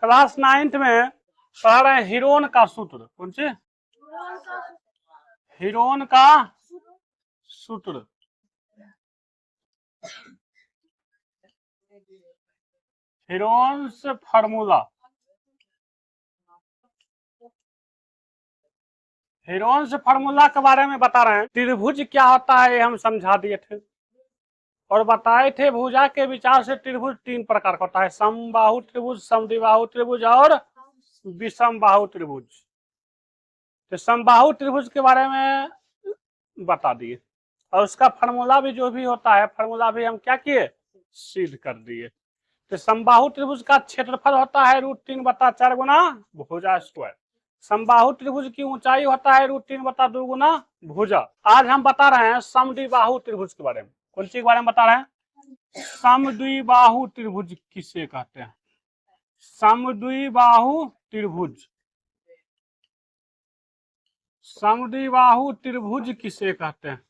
Class 9th में पढ़ा रहे हैं हीरोन का सूत्र। कौन से? हीरोन का सूत्र। Heron's formula. हीरोन्स फार्मूला के बारे में बता रहे हैं। त्रिभुज क्या होता है ये हम समझा दिए थे और बताए थे भुजा के विचार से त्रिभुज 3 प्रकार का होता है, समबाहु त्रिभुज, समद्विबाहु त्रिभुज और विषम बाहु त्रिभुज। तो समबाहु त्रिभुज के बारे में बता दिए और उसका फार्मूला भी जो भी होता है फार्मूला भी हम क्या किए, सिद्ध कर दिए। तो समबाहु त्रिभुज का क्षेत्रफल होता है √3/4 गुना भुजा स्क्वायर। समबाहु त्रिभुज की ऊंचाई होता है √3/2 गुना भुजा। आज हम बता रहे हैं समद्विबाहु त्रिभुज के बारे में। कौन सी के बारे में बता रहे हैं? समद्विबाहु त्रिभुज किसे कहते हैं? समद्विबाहु त्रिभुज। समद्विबाहु त्रिभुज किसे कहते हैं?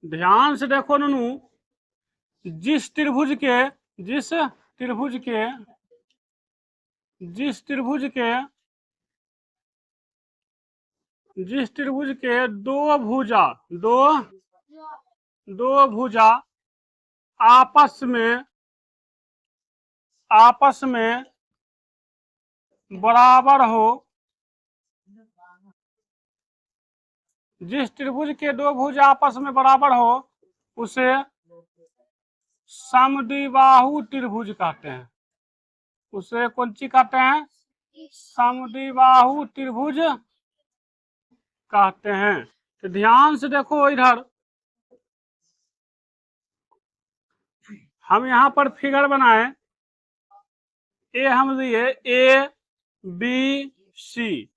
ध्यान से देखो ननू, जिस त्रिभुज के दो भुजा आपस में बराबर हो, जिस त्रिभुज के दो भुजा आपस में बराबर हो उसे समद्विबाहु त्रिभुज कहते हैं। उसे कौन सी कहते हैं? समद्विबाहु त्रिभुज कहते हैं। तो ध्यान से देखो, इधर हम यहाँ पर फिगर बनाए, ए हम लिए ABC।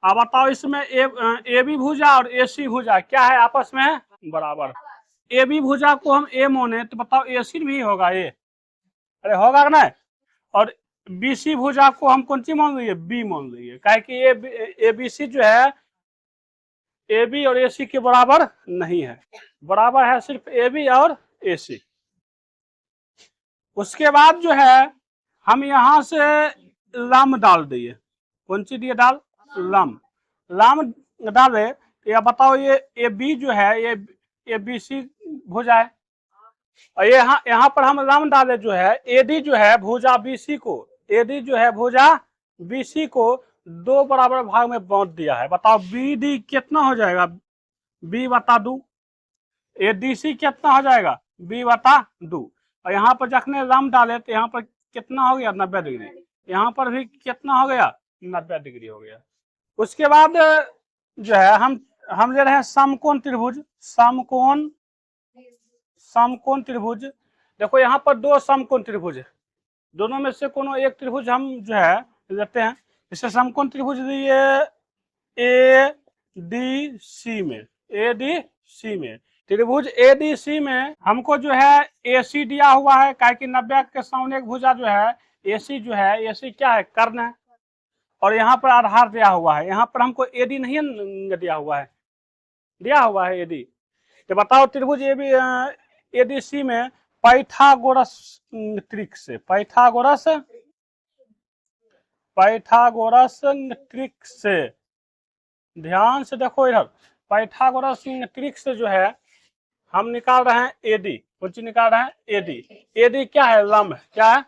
अब बताओ इसमें ए बी भुजा और AC भुजा क्या है? आपस में बराबर। ए बी भुजा को हम ए माने तो बताओ AC भी होगा ए? अरे होगा कि नहीं? और BC भुजा को हम कौन सी मान लिए? बी मान लिए। काहे कि ABC जो है AB और AC के बराबर नहीं है, बराबर है सिर्फ AB और AC। उसके बाद जो है हम यहाँ से लम डाल दिए। कौन सी दिए? डाल लम डाले तो यह बताओ ये AB जो है ये ABC भुजा है और यहाँ पर हम लम डाले जो है AD जो है भुजा BC को, AD जो है भुजा BC को 2 बराबर भाग में बांट दिया है। बताओ BD कितना हो जाएगा? B/2। ADC कितना हो जाएगा? B/2। और यहाँ पर जखने लम डाले तो यहाँ पर कितना हो गया? 90 डिग्री। यहाँ पर भी कितना हो गया? 90 डिग्री हो गया। उसके बाद जो है हम ले रहे हैं समकोण त्रिभुज। समकोण त्रिभुज। देखो यहाँ पर 2 समकोण त्रिभुज है, दोनों में से कोनो एक त्रिभुज हम जो है लेते हैं। इसे समकोण त्रिभुज लिए ADC में। त्रिभुज ADC में हमको जो है AC दिया हुआ है, काहे कि 90 के सामने एक भुजा जो है AC जो है, AC क्या है? कर्ण है। और यहाँ पर आधार दिया हुआ है, यहाँ पर हमको AD नहीं दिया हुआ है, दिया हुआ है AD। तो बताओ त्रिभुज ADC में पाइथागोरस ट्रिक से ध्यान से देखो, इधर पाइथागोरस ट्रिक से जो है हम निकाल रहे हैं AD। कुछ निकाल रहे हैं AD क्या है? लम। क्या है?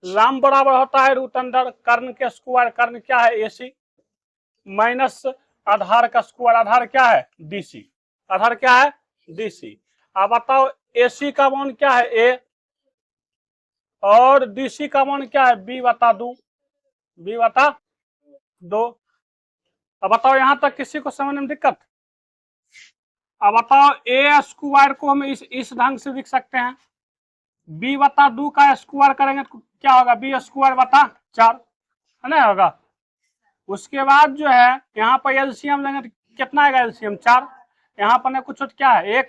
लम बराबर होता है √अंडर कर्ण के स्क्वायर। कर्ण क्या है? AC माइनस आधार का स्क्वायर। आधार क्या है? DC। आधार क्या है? DC। अब बताओ AC का मान क्या है? A और DC का मान क्या है? B/2। अब बताओ यहाँ तक किसी को समझने में दिक्कत? अब बताओ A स्क्वायर को हम इस ढंग से लिख सकते हैं, B/2 का स्क्वायर करेंगे तो क्या होगा? B²/4 है ना होगा। उसके बाद जो है यहाँ पर एलसीएम लेंगे तो कितना आएगा? एलसीएम 4। यहाँ पर कुछ क्या है?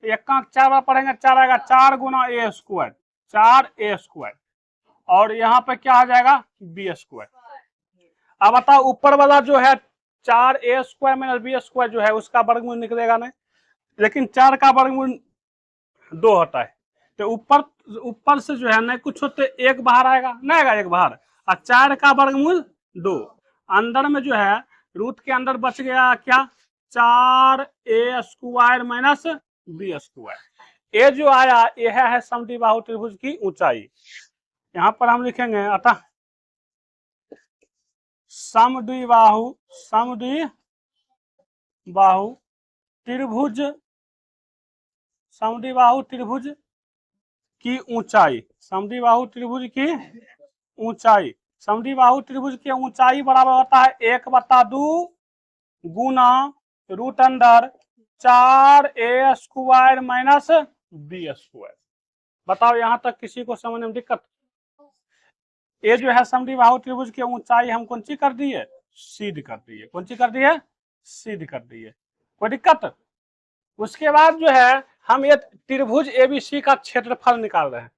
1 का 4 बार पढ़ेंगे 4 आएगा। 4 गुना A², 4A²। और यहाँ पर क्या आ जाएगा? B²। अब बताओ ऊपर वाला जो है 4A² माइनस B² जो है उसका वर्गमूल निकलेगा नहीं, लेकिन 4 का वर्गमूल 2 होता है। तो ऊपर ऊपर से जो है नहीं कुछ होते एक बाहर आएगा, नहीं आएगा एक बाहर, और 4 का वर्गमूल 2, अंदर में जो है रूट के अंदर बच गया क्या, 4a² माइनस b²। ये जो आया यह है समद्विबाहु त्रिभुज की ऊंचाई। यहां पर हम लिखेंगे अतः समद्विबाहु त्रिभुज समद्विबाहु त्रिभुज की ऊंचाई, समद्विबाहु त्रिभुज की ऊंचाई, समद्विबाहु त्रिभुज की ऊंचाई बराबर होता है 1/2 गुना root under 4a² minus b²। बताओ यहां तक किसी को समझने में दिक्कत? ये जो है समद्विबाहु त्रिभुज की ऊंचाई हम कौन सी कर दिए, सिद्ध कर दिए। कौन सी कर दिए, सिद्ध कर दिए। कोई दिक्कत? उसके बाद जो है हम ये त्रिभुज एबीसी का क्षेत्रफल निकाल रहे हैं।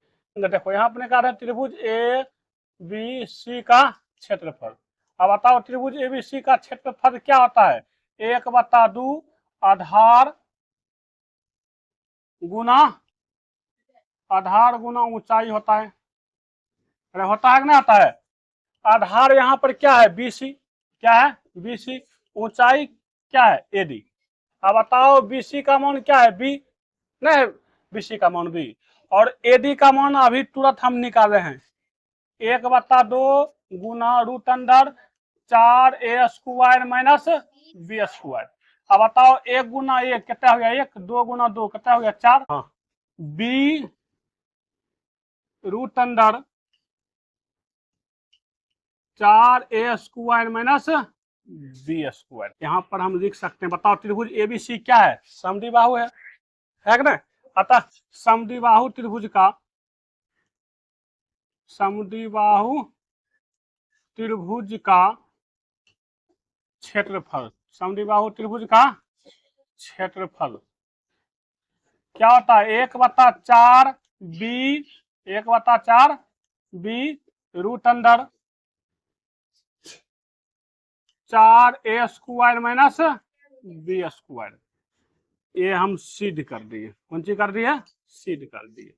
देखो यहाँ पर निकाल रहे हैं त्रिभुज एबीसी का क्षेत्रफल। अब बताओ त्रिभुज एबीसी का क्षेत्रफल क्या होता है, 1/2 आधार गुना ऊंचाई होता है। अरे होता है कि नहीं होता है? आधार यहाँ पर क्या है, बीसी। क्या है, बीसी। ऊंचाई क्या है, एडी। अब बताओ बीसी का मान क्या है, बी, नहीं बीसी का मान बी, और एडी का मान अभी तुरंत हम निकाल रहे हैं, 1/2 गुना root under 4a² minus b²। अब बताओ 1 गुना 1 कितना हो गया, 1, 2 गुना 2 कितना हो गया, 4। हाँ, b root under 4a² minus b²। यहाँ पर हम लिख सकते हैं, बताओ त्रिभुज एबीसी क्या है, समद्विबाहु है कि नहीं? अतः समद्विबाहु त्रिभुज का क्षेत्रफल, समद्विबाहु त्रिभुज का क्षेत्रफल क्या होता है, 1/4 B, 1/4 B root under 4a² minus b²। ये हम सिद्ध कर दिए। कौन सी कर दिए, सिद्ध कर दिए।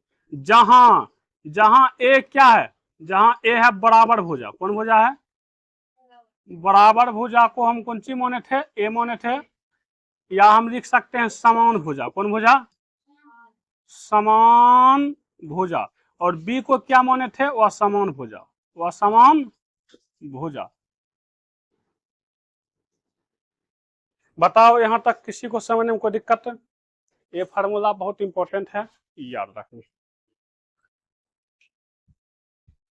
जहां ए क्या है, जहां ए है बराबर भुजा, कौन भुजा है, बराबर भुजा को हम कौन सी माने थे, ए माने थे, या हम लिख सकते हैं समान भुजा। कौन भुजा, समान भुजा। और बी को क्या माने थे, वह समान भुजा, वह समान भुजा। बताओ यहां तक किसी को समझने में कोई दिक्कत? ये फार्मूला बहुत इंपॉर्टेंट है, याद रखना।